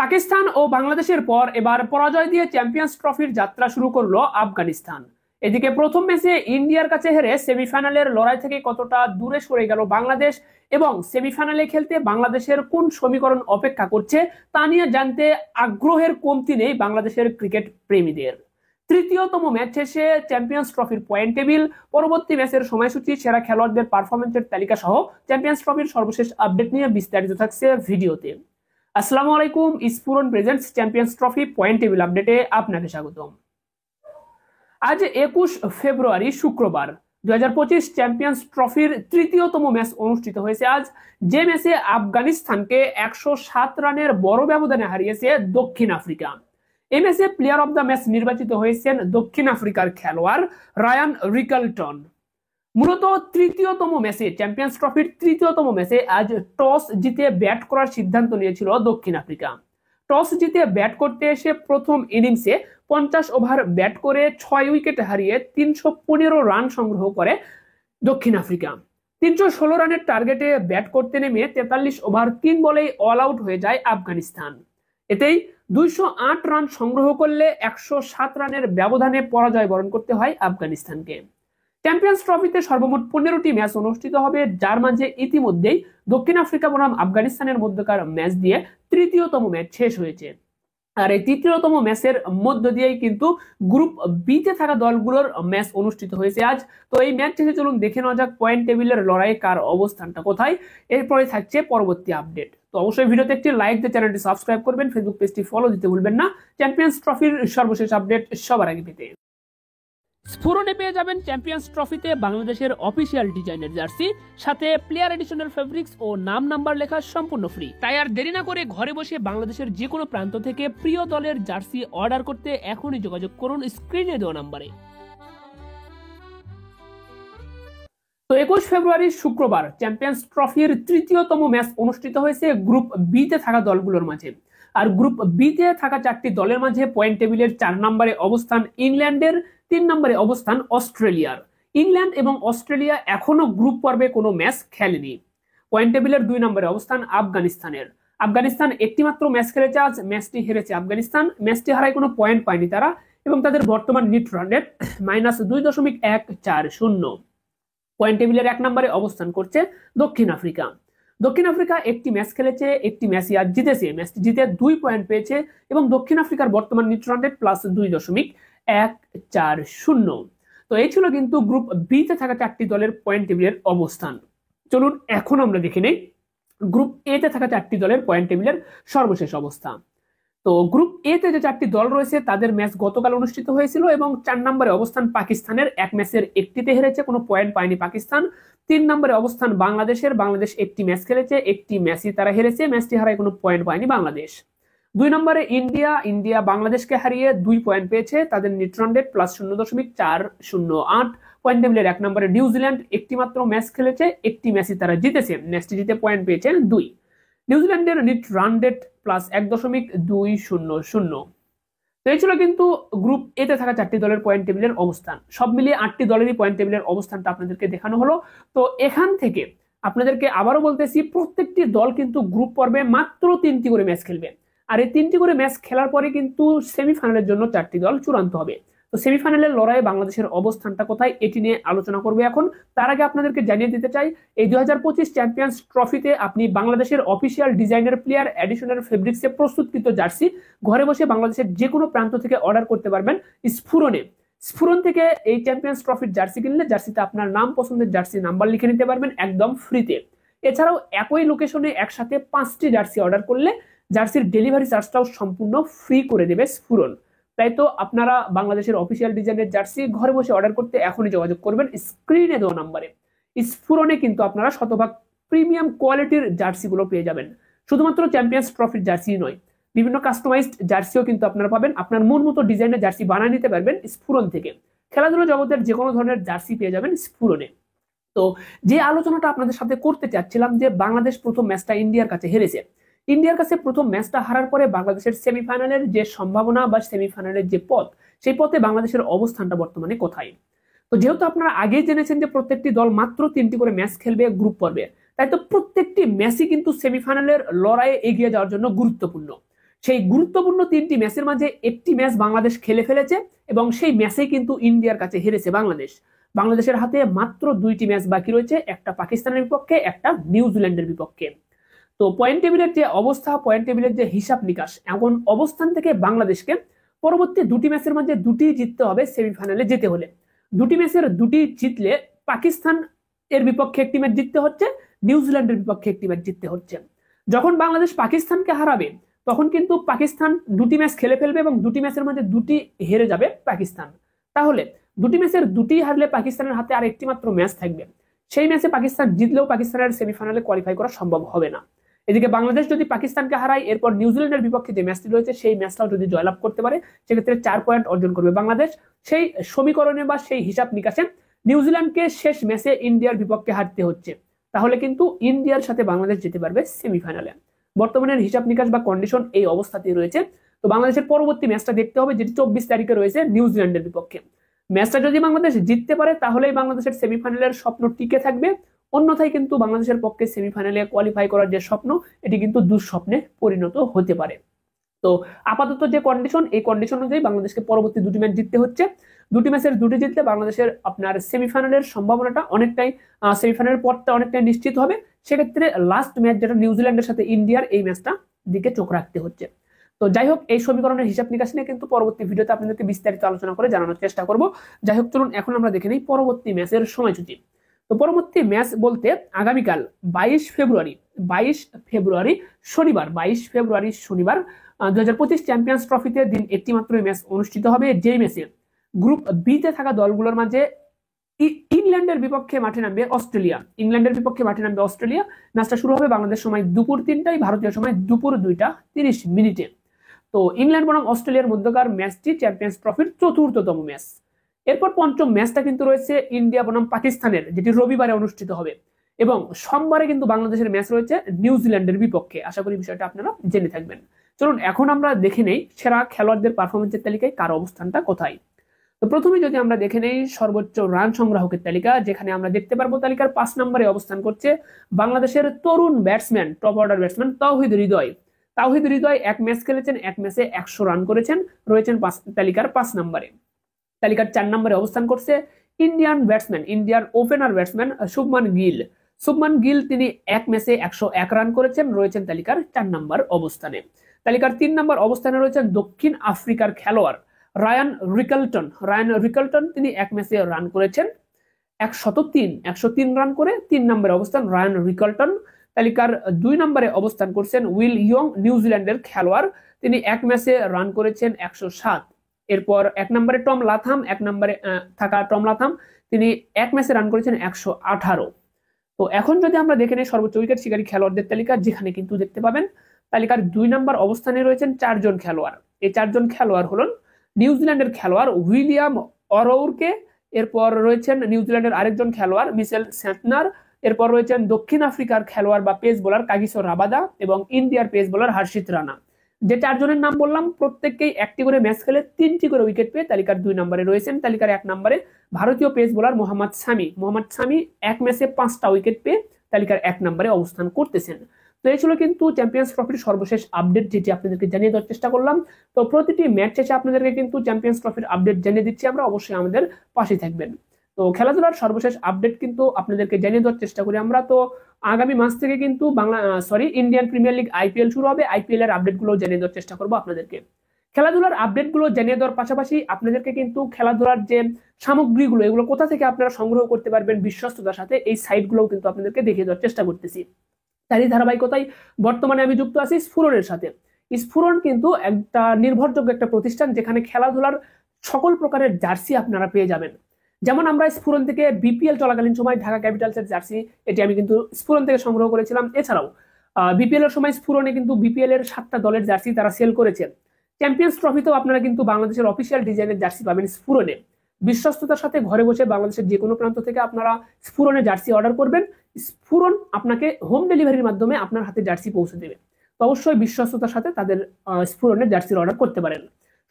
পাকিস্তান ও বাংলাদেশের পর এবার পরাজয় দিয়ে চ্যাম্পিয়ন্স ট্রফির যাত্রা শুরু করলো আফগানিস্তান। এদিকে প্রথম ম্যাচে ইন্ডিয়ার কাছে হেরে সেমিফাইনালের লড়াই থেকে কতটা দূরে সরে গেল বাংলাদেশ এবং সেমিফাইনালে খেলতে বাংলাদেশের কোন সমীকরণ অপেক্ষা করছে তা নিয়ে জানতে আগ্রহের কমতি নেই বাংলাদেশের ক্রিকেট প্রেমীদের। তৃতীয়তম ম্যাচ শেষে চ্যাম্পিয়ন্স ট্রফির পয়েন্ট টেবিল, পরবর্তী ম্যাচের সময়সূচি, সেরা খেলোয়াড়দের পারফরমেন্সের তালিকা সহ চ্যাম্পিয়ন্স ট্রফির সর্বশেষ আপডেট নিয়ে বিস্তারিত থাকছে ভিডিওতে। আসসালামু আলাইকুম, Sphuran presents champions trophy point table আপডেটে আপনাকে স্বাগতম। আজ 21 ফেব্রুয়ারি শুক্রবার 2025 চ্যাম্পিয়ন্স ট্রফির তৃতীয়তম ম্যাচ অনুষ্ঠিত হয়েছে আজ, যে ম্যাচে আফগানিস্তানকে 107 রানের বড় ব্যবধানে হারিয়েছে দক্ষিণ আফ্রিকা। এই ম্যাচে প্লেয়ার অব দ্য ম্যাচ নির্বাচিত হয়েছেন দক্ষিণ আফ্রিকার খেলোয়াড় রায়ান রিকালটন। মূলত তৃতীয়তম ম্যাচে, চ্যাম্পিয়ন্স ট্রফির তৃতীয়তম ম্যাচে আজ টস জিতে ব্যাট করার সিদ্ধান্ত নিয়েছিল দক্ষিণ আফ্রিকা। টস জিতে ব্যাট করতে এসে প্রথম ইনিংসে 50 ওভার ব্যাট করে 6 উইকেট হারিয়ে 315 রান সংগ্রহ করে দক্ষিণ আফ্রিকা। 316 রানের টার্গেটে ব্যাট করতে নেমে 43 ওভার 3 বলেই অল আউট হয়ে যায় আফগানিস্তান। এতেই 208 রান সংগ্রহ করলে 107 রানের ব্যবধানে পরাজয় বরণ করতে হয় আফগানিস্তানকে। চ্যাম্পিয়ন্স ট্রফিতে সর্বমোট 15টি ম্যাচ অনুষ্ঠিত হবে, যার মাঝে ইতিমধ্যেই দক্ষিণ আফ্রিকা বনাম আফগানিস্তানের মধ্যকার ম্যাচ দিয়ে তৃতীয়তম ম্যাচ শেষ হয়েছে। আর এই তৃতীয়তম ম্যাচের মধ্য দিয়েই কিন্তু গ্রুপ বিতে থাকা দলগুলোর ম্যাচ অনুষ্ঠিত হয়েছে আজ। তো এই ম্যাচ শেষে চলুন দেখে নেওয়া যাক পয়েন্ট টেবিলের লড়াইয়ে কার অবস্থানটা কোথায়। এরপরে থাকছে পরবর্তী আপডেট। তো অবশ্যই ভিডিওতে একটি লাইক দিয়ে চ্যানেলটি সাবস্ক্রাইব করবেন, ফেসবুক পেজটি ফলো দিতে ভুলবেন না চ্যাম্পিয়ন্স ট্রফির সর্বশেষ আপডেট সবার আগে পেতে। স্ফুরনে পেয়ে যাবেন চ্যাম্পিয়ন্স ট্রফিতে বাংলাদেশের অফিসিয়াল ডিজাইনের জার্সি, সাথে প্লেয়ার এডিশনাল ফেব্রিক্স ও নাম নাম্বার লেখা সম্পূর্ণ ফ্রি। তাই আর দেরি না করে ঘরে বসে বাংলাদেশের যে কোনো প্রান্ত থেকে প্রিয় দলের জার্সি অর্ডার করতে এখনই যোগাযোগ করুন স্ক্রিনে দেওয়া নাম্বারে। তো 21 ফেব্রুয়ারি শুক্রবার চ্যাম্পিয়ন্স ট্রফির তৃতীয়তম ম্যাচ অনুষ্ঠিত হয়েছে গ্রুপ বিতে থাকা দলগুলোর মাঝে। আর গ্রুপ বিতে থাকা 4টি দলের মাঝে পয়েন্ট টেবিলের 4 নম্বরে অবস্থান ইংল্যান্ডের, 3 নম্বরে অবস্থান অস্ট্রেলিয়ার। ইংল্যান্ড এবং অস্ট্রেলিয়া এখনো গ্রুপ পর্বে কোনো ম্যাচ খেলেনি। পয়েন্ট টেবিলের 2 নম্বরে অবস্থান আফগানিস্তানের। আফগানিস্তান একটি মাত্র ম্যাচ খেলেছে আজ, ম্যাচটি হেরেছে আফগানিস্তান। ম্যাচটি হারায় কোনো পয়েন্ট পায়নি তারা এবং তাদের বর্তমান নেট রান রেট -2.140। পয়েন্ট টেবিলের 1 নম্বরে অবস্থান করছে দক্ষিণ আফ্রিকা। দক্ষিণ আফ্রিকা একটি ম্যাচ খেলেছে, একটি ম্যাচই আজ জিতেছে, ম্যাচটি জিতে 2 পয়েন্ট পেয়েছে এবং দক্ষিণ আফ্রিকার বর্তমান নেট রান রেট +2.140। তো এই ছিল কিন্তু গ্রুপ বিতে থাকা 4টি দলের পয়েন্ট টেবিলের অবস্থান। চলুন এখন আমরা দেখে নেই গ্রুপ এ তে থাকা 4টি দলের পয়েন্ট টেবিলের সর্বশেষ অবস্থা। তো গ্রুপ এ তে যে 4টি দল রয়েছে তাদের ম্যাচ গতকাল অনুষ্ঠিত হয়েছিল এবং 4 নম্বরে অবস্থান পাকিস্তানের, এক ম্যাচের একটিতে হেরেছে, কোনো পয়েন্ট পায়নি পাকিস্তান। 3 নম্বরে অবস্থান বাংলাদেশের, বাংলাদেশ একটি ম্যাচ খেলেছে, একটি ম্যাচই তারা হেরেছে, ম্যাচটি হারায় কোনো পয়েন্ট পায়নি বাংলাদেশ। 2 নম্বরে ইন্ডিয়া, ইন্ডিয়া বাংলাদেশকে হারিয়ে 2 পয়েন্ট পেয়েছে, তাদের নেট রান রেট +0.408। পয়েন্ট টেবিলের 1 নম্বরে নিউজিল্যান্ড একটি মাত্র ম্যাচ খেলেছে, একটি ম্যাচই তারা জিতেছে, ম্যাচটি জিতে পয়েন্ট পেয়েছে 2। নিউজিল্যান্ডের নেট রান রেট +1.200। তো এই ছিল কিন্তু গ্রুপ এ তে থাকা 4টি দলের পয়েন্ট টেবিলের অবস্থান। সব মিলিয়ে 8টি দলেরই পয়েন্ট টেবিলের অবস্থানটা আপনাদেরকে দেখানো হলো। তো এখান থেকে আপনাদেরকে আবারও বলতেছি, প্রত্যেকটি দল কিন্তু গ্রুপ পর্বে মাত্র 3টি করে ম্যাচ খেলবে। আর এই 3টি করে ম্যাচ খেলার পরে কিন্তু সেমিফাইনালের জন্য 4টি দল চূড়ান্ত হবে। তো সেমিফাইনালের লড়াইয়ে বাংলাদেশের অবস্থানটা কোথায় এটি নিয়ে আলোচনা করবে এখন। তার আগে আপনাদেরকে জানিয়ে দিতে চাই, এই 2025 চ্যাম্পিয়ন্স ট্রফিতে আপনি বাংলাদেশের অফিসিয়াল ডিজাইনার প্লেয়ার এডিশনাল ফেব্রিক্সে প্রস্তুতকৃত জার্সি ঘরে বসে বাংলাদেশের যে কোনো প্রান্ত থেকে অর্ডার করতে পারবেন স্ফুরনে। স্ফুরন থেকে এই চ্যাম্পিয়ন্স ট্রফির জার্সি কিনলে জার্সিতে আপনার নাম পছন্দের জার্সি নাম্বার লিখে নিতে পারবেন একদম ফ্রিতে। এছাড়াও একই লোকেশনে একসাথে 5টি জার্সি অর্ডার করলে জার্সির ডেলিভারি চার্জটাও সম্পূর্ণ ফ্রি করে দেবে স্ফুরন। তাই তো আপনারা বাংলাদেশের অফিসিয়াল ডিজাইনের জার্সি ঘরে বসে অর্ডার করতে এখনই যোগাযোগ করবেন স্ক্রিনে দেওয়া নাম্বারে। স্ফুরনে কিন্তু আপনারা শতভাগ প্রিমিয়াম কোয়ালিটির জার্সিগুলো পেয়ে যাবেন। শুধুমাত্র চ্যাম্পিয়ন্স ট্রফির জার্সি নয়, বিভিন্ন কাস্টমাইজড জার্সিও কিন্তু আপনারা পাবেন। আপনার মন মতো ডিজাইনের জার্সি বানিয়ে নিতে পারবেন স্ফুরন থেকে। খেলাধুলা জগতের যে কোনো ধরনের জার্সি পেয়ে যাবেন স্ফুরনে। তো যে আলোচনাটা আপনাদের সাথে করতে চাচ্ছিলাম, যে বাংলাদেশ প্রথম ম্যাচটা ইন্ডিয়ার কাছে হেরেছে। ইন্ডিয়ার কাছে প্রথম ম্যাচটা হারার পরে বাংলাদেশের সেমিফাইনালের যে সম্ভাবনা বা সেমিফাইনালের যে পথ, সেই পথে বাংলাদেশের অবস্থানটা বর্তমানে কোথায়। তো যেহেতু আপনারা আগেই জেনেছেন যে প্রত্যেকটি দল মাত্র 3টি করে ম্যাচ খেলবে গ্রুপ পর্বে, তাই তো প্রত্যেকটি ম্যাচই কিন্তু সেমিফাইনালের লড়াইয়ে এগিয়ে যাওয়ার জন্য গুরুত্বপূর্ণ। সেই গুরুত্বপূর্ণ 3টি ম্যাচের মাঝে একটি ম্যাচ বাংলাদেশ খেলে ফেলেছে এবং সেই ম্যাচে কিন্তু ইন্ডিয়ার কাছে হেরেছে বাংলাদেশ। বাংলাদেশের হাতে মাত্র 2টি ম্যাচ বাকি রয়েছে, একটা পাকিস্তানের বিপক্ষে, একটা নিউজিল্যান্ডের বিপক্ষে। তো পয়েন্ট টেবিলের যে অবস্থা, পয়েন্ট টেবিলের যে হিসাব নিকাশ, এমন অবস্থান থেকে বাংলাদেশকে পরবর্তী 2টি ম্যাচের মধ্যে 2টি জিততে হবে সেমিফাইনালে যেতে হলে। 2টি ম্যাচের 2টি জিতলে পাকিস্তান এর বিপক্ষে একটি ম্যাচ জিততে হচ্ছে, নিউজিল্যান্ডের বিপক্ষে একটি ম্যাচ জিততে হচ্ছে। যখন বাংলাদেশ পাকিস্তানকে হারাবে তখন কিন্তু পাকিস্তান 2টি ম্যাচ খেলে ফেলবে এবং 2টি ম্যাচের মধ্যে 2টি হেরে যাবে পাকিস্তান। তাহলে 2টি ম্যাচের 2টি হারলে পাকিস্তানের হাতে আর একটি মাত্র ম্যাচ থাকবে। সেই ম্যাচে পাকিস্তান জিতলেও পাকিস্তানের সেমিফাইনালে কোয়ালিফাই করা সম্ভব হবে না। এদিকে বাংলাদেশ যদি পাকিস্তানকে হারায়, এরপর নিউজিল্যান্ডের বিপক্ষে যে ম্যাচটি রয়েছে সেই ম্যাচটাও যদি জয়লাভ করতে পারে, সেক্ষেত্রে 4 পয়েন্ট অর্জন করবে বাংলাদেশ। সেই সমীকরণে বা সেই হিসাব নিকাশে নিউজিল্যান্ডকে শেষ ম্যাচে ইন্ডিয়ার বিপক্ষে হারতে হচ্ছে, তাহলে কিন্তু ইন্ডিয়ার সাথে বাংলাদেশ যেতে পারবে সেমিফাইনালে। বর্তমানের হিসাব নিকাশ বা কন্ডিশন এই অবস্থাতেই রয়েছে। তো বাংলাদেশের পরবর্তী ম্যাচটা দেখতে হবে, যেটি 24 তারিখে রয়েছে নিউজিল্যান্ডের বিপক্ষে। ম্যাচটা যদি বাংলাদেশ জিততে পারে তাহলেই বাংলাদেশের সেমিফাইনালের স্বপ্ন টিকে থাকবে, অন্যথায় কিন্তু বাংলাদেশের পক্ষে সেমিফাইনালে কোয়ালিফাই করার যে স্বপ্ন, এটি কিন্তু দুঃস্বপ্নে পরিণত হতে পারে। তো আপাতত যে কন্ডিশন, এই কন্ডিশন অনুযায়ী বাংলাদেশকে পরবর্তী 2টি ম্যাচ জিততে হচ্ছে। 2টি ম্যাচের 2টি জিতলে বাংলাদেশের আপনার সেমিফাইনালের সম্ভাবনাটা অনেকটাই, সেমিফাইনালের পথটা অনেকটাই নিশ্চিত হবে। সেক্ষেত্রে লাস্ট ম্যাচ যেটা নিউজিল্যান্ডের সাথে ইন্ডিয়ার, এই ম্যাচটা দিকে চোখ রাখতে হচ্ছে। তো যাই হোক, এই সমীকরণের হিসাব নিকাশ নিয়ে কিন্তু পরবর্তী ভিডিওতে আপনাদেরকে বিস্তারিত আলোচনা করে জানানোর চেষ্টা করব। যাই হোক, চলুন এখন আমরা দেখে নিই পরবর্তী ম্যাচের সময়সূচি। তো পরবর্তী ম্যাচ বলতে আগামীকাল 22 ফেব্রুয়ারি শনিবার 2025 চ্যাম্পিয়ন্স ট্রফিতে দিন একটি মাত্র ম্যাচ অনুষ্ঠিত হবে, যেই ম্যাচে গ্রুপ বি তে থাকা দলগুলোর মাঝে ইংল্যান্ডের বিপক্ষে মাঠে নামবে অস্ট্রেলিয়া। ম্যাচটা শুরু হবে বাংলাদেশ সময় দুপুর 3টায়, ভারতীয় সময় দুপুর 2:30। তো ইংল্যান্ড বনাম অস্ট্রেলিয়ার মধ্যকার ম্যাচটি চ্যাম্পিয়ন্স ট্রফির 4র্থতম ম্যাচ। এরপর 5ম ম্যাচটা কিন্তু রয়েছে ইন্ডিয়া বনাম পাকিস্তানের, যেটি রবিবারে অনুষ্ঠিত হবে। এবং সোমবারে কিন্তু বাংলাদেশের ম্যাচ রয়েছে নিউজিল্যান্ডের বিপক্ষে। আশা করি বিষয়টা আপনারা জেনে থাকবেন। চলুন এখন আমরা দেখে নেই সেরা খেলোয়াড়দের পারফরমেন্সের তালিকায় কার অবস্থানটা কোথায়। তো প্রথমে যদি আমরা দেখে নেই সর্বোচ্চ রান সংগ্রাহকের তালিকা, যেখানে আমরা দেখতে পারবো তালিকার 5 নম্বরে অবস্থান করছে বাংলাদেশের তরুণ batsman, top order batsman Towhid Hridoy 1 match খেলেছেন, 1 ম্যাচে 100 রান করেছেন, রয়েছেন তালিকার 5 নম্বরে। তালিকার 4 নম্বরে অবস্থান করছে ইন্ডিয়ার ওপেনার ব্যাটসম্যান শুভমান গিল, তিনি 1 ম্যাচে 101 রান করেছেন, রয়েছেন তালিকার 4 নম্বর অবস্থানে। তালিকার 3 নম্বর অবস্থানে রয়েছেন দক্ষিণ আফ্রিকার খেলোয়াড় রায়ান রিকলটন, তিনি 1 ম্যাচে রান করেছেন 103 রান করে 3 নম্বরে অবস্থান রায়ান রিকলটন। তালিকার 2 নম্বরে অবস্থান করছেন উইল ইয়ং, নিউজিল্যান্ডের খেলোয়াড়, তিনি 1 ম্যাচে রান করেছেন 107। এরপর 1 নম্বরে টম লাথাম, 1 নম্বরে থাকা টম লাথাম, তিনি 1 ম্যাচে রান করেছেন 118। তো এখন যদি আমরা দেখে নিই সর্বোচ্চ উইকেট শিকারী খেলোয়াড়দের তালিকা, যেখানে কিন্তু দেখতে পাবেন তালিকার 2 নম্বর অবস্থানে রয়েছেন 4 জন খেলোয়াড়। এই 4 জন খেলোয়াড় হলেন নিউজিল্যান্ডের খেলোয়াড় উইলিয়াম অরৌরকে, এরপর রয়েছেন নিউজিল্যান্ডের আরেকজন খেলোয়াড় মিচেল স্যান্টনার, এরপর রয়েছেন দক্ষিণ আফ্রিকার খেলোয়াড় বা পেস বোলার কাগিসো রাবাদা এবং ইন্ডিয়ার পেস বোলার হর্ষিত রানা। যে 4 জনের নাম বললাম প্রত্যেককেই 1টি করে ম্যাচ খেলে 3টি করে উইকেট পেয়ে তালিকার 2 নম্বরে রয়েছেন। তালিকার 1 নম্বরে ভারতীয় পেস বোলার মোহাম্মদ শামি 1 ম্যাচে 5টা উইকেট পেয়ে তালিকার 1 নম্বরে অবস্থান করতেছেন। তো এই ছিল কিন্তু চ্যাম্পিয়ন্স ট্রফির সর্বশেষ আপডেট, যেটি আপনাদেরকে জানিয়ে দেওয়ার চেষ্টা করলাম। তো প্রতিটি ম্যাচ শেষে আপনাদেরকে কিন্তু চ্যাম্পিয়ন্স ট্রফির আপডেট জানিয়ে দিচ্ছি আমরা, অবশ্যই আমাদের পাশে থাকবেন। তো খেলাধুলার সর্বশেষ আপডেট কিন্তু আপনাদেরকে জানিয়ে দেওয়ার চেষ্টা করি আমরা। তো আগামী মাস থেকে কিন্তু ইন্ডিয়ান প্রিমিয়ার লিগ আইপিএল শুরু হবে, আইপিএল এর আপডেট গুলো জানিয়ে দেওয়ার চেষ্টা করবো আপনাদেরকে। খেলাধুলার আপডেট গুলো জানিয়ে দেওয়ার পাশাপাশি আপনাদেরকে কিন্তু খেলাধুলার যে সামগ্রীগুলো, এগুলো কোথা থেকে আপনারা সংগ্রহ করতে পারবেন বিশ্বস্ততার সাথে, এই সাইট গুলো কিন্তু আপনাদেরকে দেখিয়ে দেওয়ার চেষ্টা করতেছি। তারই ধারাবাহিকতায় বর্তমানে আমি যুক্ত আছি স্ফুরনের সাথে। স্ফুরন কিন্তু একটা নির্ভরযোগ্য একটা প্রতিষ্ঠান, যেখানে খেলাধুলার সকল প্রকারের জার্সি আপনারা পেয়ে যাবেন। যেমন আমরা স্ফুরন থেকে বিপিএল চলাকালীন সময় ঢাকা ক্যাপিটালসের জার্সি, এটি আমি কিন্তু স্ফুরন থেকে সংগ্রহ করেছিলাম। এছাড়াও বিপিএল এর সময় স্ফুরনে কিন্তু বিপিএল এর 7টা দলের জার্সি তারা সেল করেছে। চ্যাম্পিয়ন্স ট্রফিতেও আপনারা কিন্তু বাংলাদেশের অফিসিয়াল ডিজাইনের জার্সি পাবেন স্ফুরনে। বিশ্বস্ততার সাথে ঘরে বসে বাংলাদেশের যে কোনো প্রান্ত থেকে আপনারা স্ফুরনের জার্সি অর্ডার করবেন, স্ফুরন আপনাকে হোম ডেলিভারির মাধ্যমে আপনার হাতে জার্সি পৌঁছে দেবে। তো অবশ্যই বিশ্বস্ততার সাথে তাদের স্ফুরনের জার্সির অর্ডার করতে পারেন।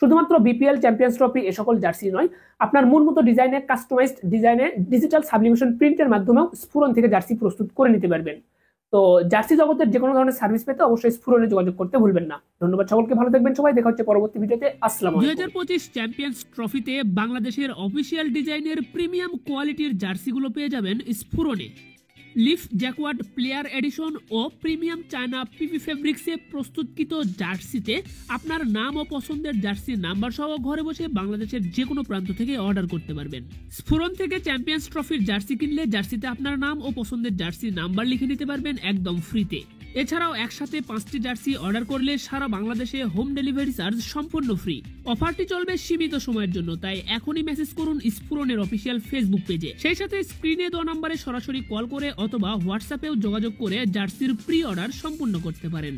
শুধুমাত্র বিপিএল, চ্যাম্পিয়ন্স ট্রফি এ সকল জার্সি নয়, আপনার মন মতো ডিজাইনে, কাস্টমাইজড ডিজাইনে ডিজিটাল সাবলিমেশন প্রিন্টের মাধ্যমেও স্ফুরন থেকে জার্সি প্রস্তুত করে নিতে পারবেন। তো জার্সি জগতের যে কোনো ধরনের সার্ভিস পেতে অবশ্যই স্ফুরণে যোগাযোগ করতে ভুলবেন না। ধন্যবাদ সকলকে, ভালো থাকবেন সবাই, দেখা হচ্ছে পরবর্তী ভিডিওতে। আসসালামু আলাইকুম। 2025 চ্যাম্পিয়ন্স ট্রফিতে বাংলাদেশের অফিসিয়াল ডিজাইনের প্রিমিয়াম কোয়ালিটির জার্সিগুলো পেয়ে যাবেন স্ফুরণে। লিফ জ্যাকওয়ার্ড প্লেয়ার এডিশন ও প্রিমিয়াম চায়না পিপি ফেব্রিক্সে প্রস্তুতকৃত জার্সিতে আপনার নাম ও পছন্দের জার্সি নাম্বার সহ ঘরে বসে বাংলাদেশের যে কোনো প্রান্ত থেকে অর্ডার করতে পারবেন। স্ফুরণ থেকে চ্যাম্পিয়ন্স ট্রফির জার্সি কিনলে জার্সিতে আপনার নাম ও পছন্দের জার্সি নাম্বার লিখে নিতে পারবেন একদম ফ্রিতে। এছাড়াও একসাথে 5টি জার্সি অর্ডার করলে সারা বাংলাদেশে হোম ডেলিভারি চার্জ সম্পূর্ণ ফ্রি। অফারটি চলবে সীমিত সময়ের জন্য, তাই এখনই মেসেজ করুন স্ফুরণের অফিসিয়াল ফেসবুক পেজে। সেই সাথে স্ক্রিনে দেওয়া নম্বরে সরাসরি কল করে অথবা হোয়াটসঅ্যাপেও যোগাযোগ করে জার্সির প্রি অর্ডার সম্পূর্ণ করতে পারেন।